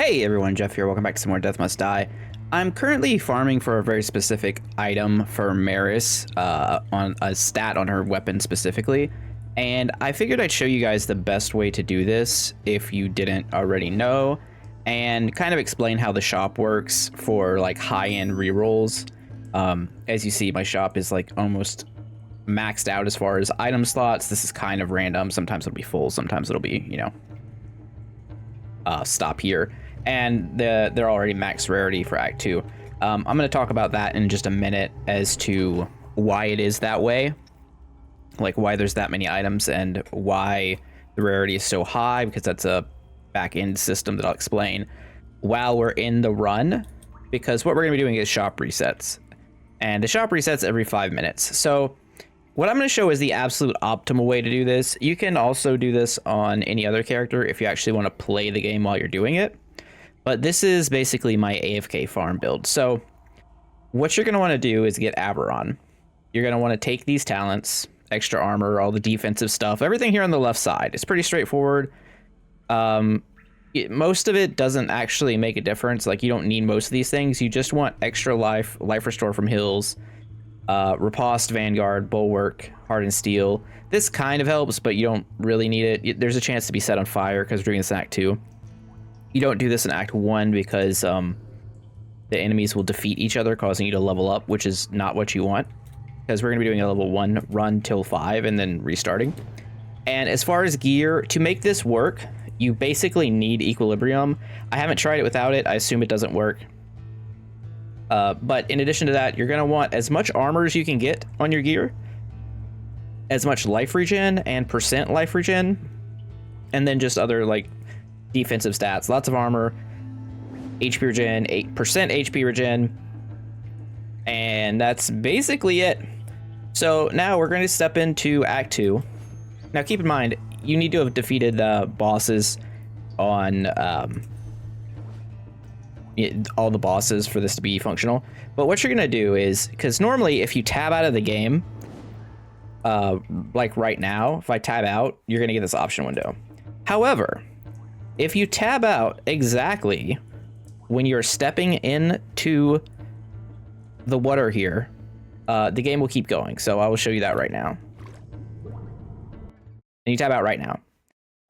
Hey everyone, Jeff here. Welcome back to some more Death Must Die. I'm currently farming for a very specific item for Maris, on a stat on her weapon specifically, and I figured I'd show you guys the best way to do this if you didn't already know, and kind of explain how the shop works for like high-end rerolls. As you see, my shop is like almost maxed out as far as item slots. This is kind of random. Sometimes it'll be full, sometimes it'll be, stop here. And they're already max rarity for Act 2. I'm going to talk about that in just a minute as to why it is that way, like why there's that many items and why the rarity is so high, because that's a back-end system that I'll explain while we're in the run, because what we're going to be doing is shop resets, and the shop resets every 5 minutes. So what I'm going to show is the absolute optimal way to do this. You can also do this on any other character if you actually want to play the game while you're doing it. But this is basically my AFK farm build. So what you're going to want to do is get Aberon. You're going to want to take these talents, extra armor, all the defensive stuff, everything here on the left side. It's pretty straightforward. Most of it doesn't actually make a difference. Like, you don't need most of these things. You just want extra life restore from hills, riposte, vanguard, bulwark, hardened steel. This kind of helps, but you don't really need it. There's a chance to be set on fire because we're doing this in Act 2. You don't do this in Act 1 because the enemies will defeat each other, causing you to level up, which is not what you want, because we're going to be doing a level 1 run till 5 and then restarting. And as far as gear, to make this work, you basically need equilibrium. I haven't tried it without it. I assume it doesn't work. But in addition to that, you're going to want as much armor as you can get on your gear, as much life regen and percent life regen, and then just other like defensive stats. Lots of armor, HP regen, 8% HP regen, and that's basically it. So now we're going to step into Act 2. Now keep in mind, you need to have defeated the bosses on all the bosses for this to be functional. But what you're going to do is, because normally if you tab out of the game, like right now, if I tab out, you're going to get this option window. However, if you tab out exactly when you're stepping into the water here, the game will keep going. So I will show you that right now. And you tab out right now.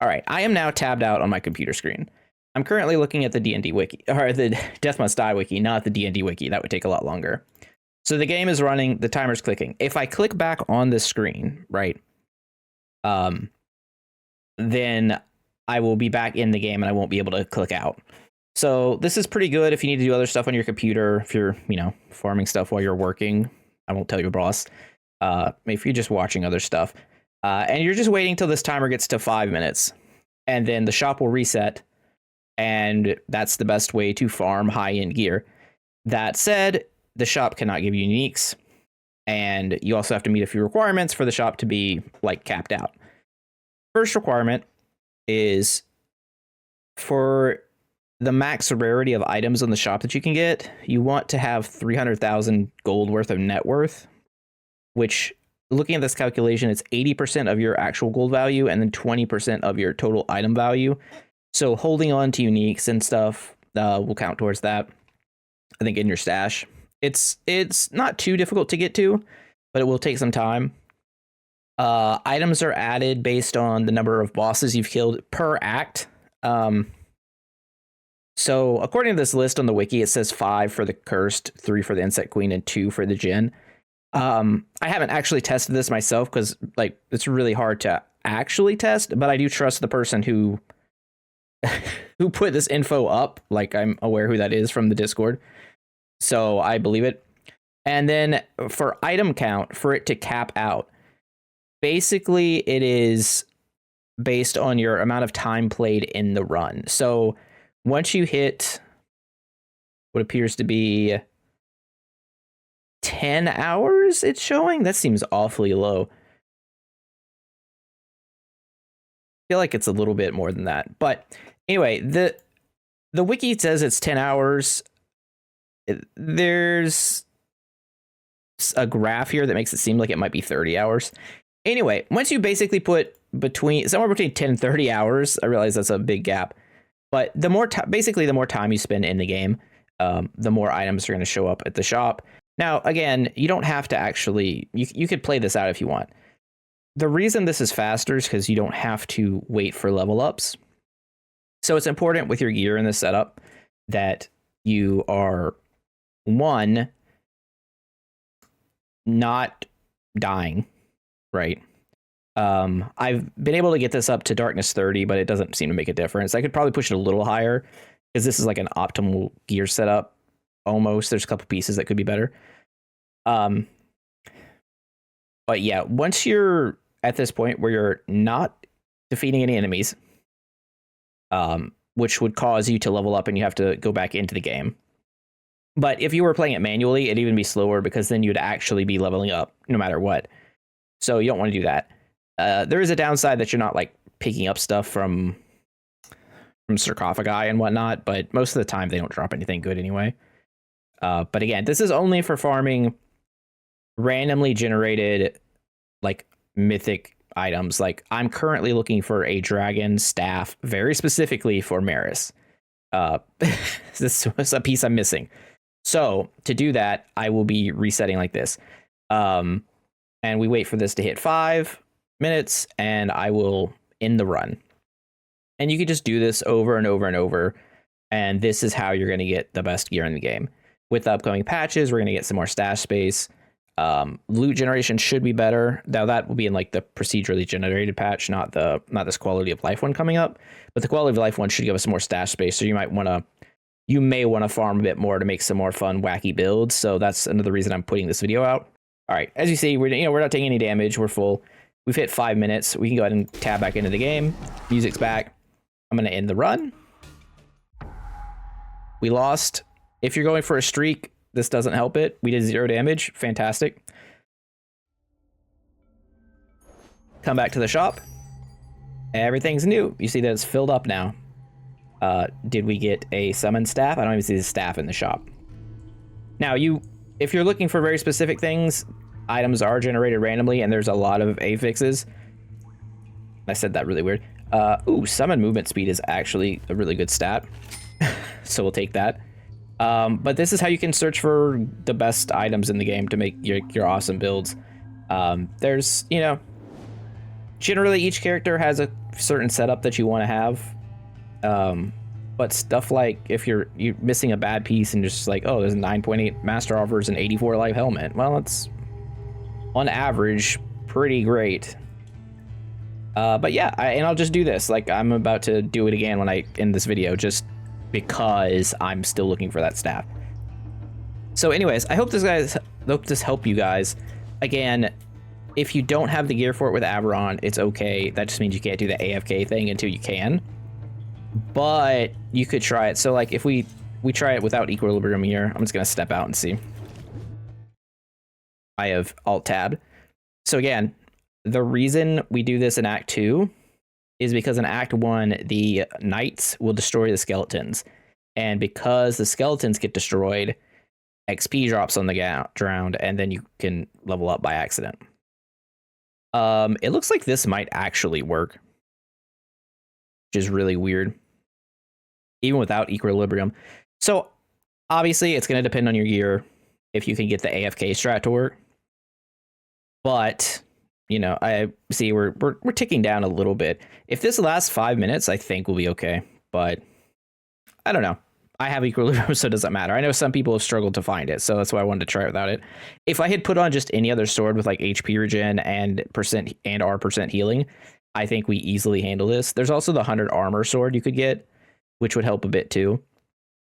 All right, I am now tabbed out on my computer screen. I'm currently looking at the D&D wiki, or the Death Must Die wiki, not the D&D wiki. That would take a lot longer. So the game is running, the timer's clicking. If I click back on the screen, right, then I will be back in the game and I won't be able to click out. So this is pretty good if you need to do other stuff on your computer, if you're, farming stuff while you're working. I won't tell your boss. If you're just watching other stuff. And you're just waiting till this timer gets to 5 minutes. And then the shop will reset. And that's the best way to farm high-end gear. That said, the shop cannot give you uniques. And you also have to meet a few requirements for the shop to be, like, capped out. First requirement is for the max rarity of items on the shop that you can get, you want to have 300,000 gold worth of net worth, which, looking at this calculation, it's 80% of your actual gold value and then 20% of your total item value. So holding on to uniques and stuff will count towards that, I think, in your stash. It's not too difficult to get to, but it will take some time. Items are added based on the number of bosses you've killed per act. So according to this list on the wiki, it says 5 for the Cursed, 3 for the Insect Queen, and 2 for the Djinn. I haven't actually tested this myself because, like, it's really hard to actually test, but I do trust the person who put this info up. Like, I'm aware who that is from the Discord, so I believe it. And then for item count, for it to cap out, basically it is based on your amount of time played in the run. So once you hit what appears to be 10 hours, it's showing. That seems awfully low. I feel like it's a little bit more than that. But anyway, the wiki says it's 10 hours. There's a graph here that makes it seem like it might be 30 hours. Anyway, once you basically put somewhere between 10 and 30 hours, I realize that's a big gap. But basically, the more time you spend in the game, the more items are going to show up at the shop. Now, again, you don't have to actually, you could play this out if you want. The reason this is faster is because you don't have to wait for level ups. So it's important with your gear in this setup that you are, one, not dying, right? I've been able to get this up to darkness 30, but it doesn't seem to make a difference. I could probably push it a little higher because this is like an optimal gear setup. Almost. There's a couple pieces that could be better. But yeah, once you're at this point where you're not defeating any enemies, which would cause you to level up and you have to go back into the game. But if you were playing it manually, it'd even be slower because then you'd actually be leveling up no matter what. So you don't want to do that. There is a downside that you're not like picking up stuff from sarcophagi and whatnot, but most of the time they don't drop anything good anyway. But again, this is only for farming randomly generated like mythic items. Like I'm currently looking for a dragon staff very specifically for Maris. This was a piece I'm missing. So to do that, I will be resetting like this. And we wait for this to hit 5 minutes and I will end the run. And you can just do this over and over and over. And this is how you're going to get the best gear in the game. With the upcoming patches, we're going to get some more stash space. Loot generation should be better. Now that will be in like the procedurally generated patch, not this quality of life one coming up. But the quality of life one should give us some more stash space. So you may want to farm a bit more to make some more fun, wacky builds. So that's another reason I'm putting this video out. All right, as you see, we're not taking any damage. We're full. We've hit 5 minutes. We can go ahead and tab back into the game. Music's back. I'm going to end the run. We lost. If you're going for a streak, this doesn't help it. We did 0 damage. Fantastic. Come back to the shop. Everything's new. You see that it's filled up now. Did we get a summon staff? I don't even see the staff in the shop. Now, if you're looking for very specific things, items are generated randomly, and there's a lot of affixes. I said that really weird. Summon movement speed is actually a really good stat. So we'll take that. But this is how you can search for the best items in the game to make your awesome builds. There's, generally each character has a certain setup that you want to have. But stuff like if you're missing a bad piece and just like, oh, there's a 9.8 master offers an 84 life helmet. Well, it's on average pretty great. But yeah, I'll just do this. Like I'm about to do it again when I end this video, just because I'm still looking for that staff. So anyways, I hope this helped you guys. Again, if you don't have the gear for it with Averon, it's okay. That just means you can't do the AFK thing until you can. But you could try it. So like if we try it without equilibrium here, I'm just gonna step out and see. I have alt tabbed. So again, the reason we do this in Act 2 is because in Act 1, the knights will destroy the skeletons. And because the skeletons get destroyed, XP drops on the ground, and then you can level up by accident. It looks like this might actually work, which is really weird, even without equilibrium. So obviously it's going to depend on your gear if you can get the AFK strat to work. But I see we're ticking down a little bit. If this lasts 5 minutes, I think we'll be okay. But I don't know. I have equilibrium, so it doesn't matter. I know some people have struggled to find it, so that's why I wanted to try it without it. If I had put on just any other sword with like HP regen and % healing, I think we easily handle this. There's also the 100 armor sword you could get, which would help a bit too.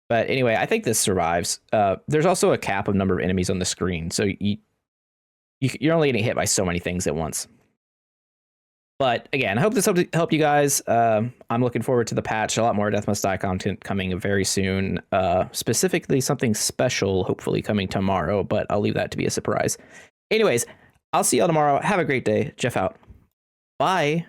But anyway, I think this survives. There's also a cap of number of enemies on the screen, so you're only getting hit by so many things at once. But again, I hope this helped you guys. I'm looking forward to the patch. A lot more Death Must Die content coming very soon. Specifically something special, hopefully coming tomorrow, but I'll leave that to be a surprise. Anyways, I'll see y'all tomorrow. Have a great day. Jeff out. Bye.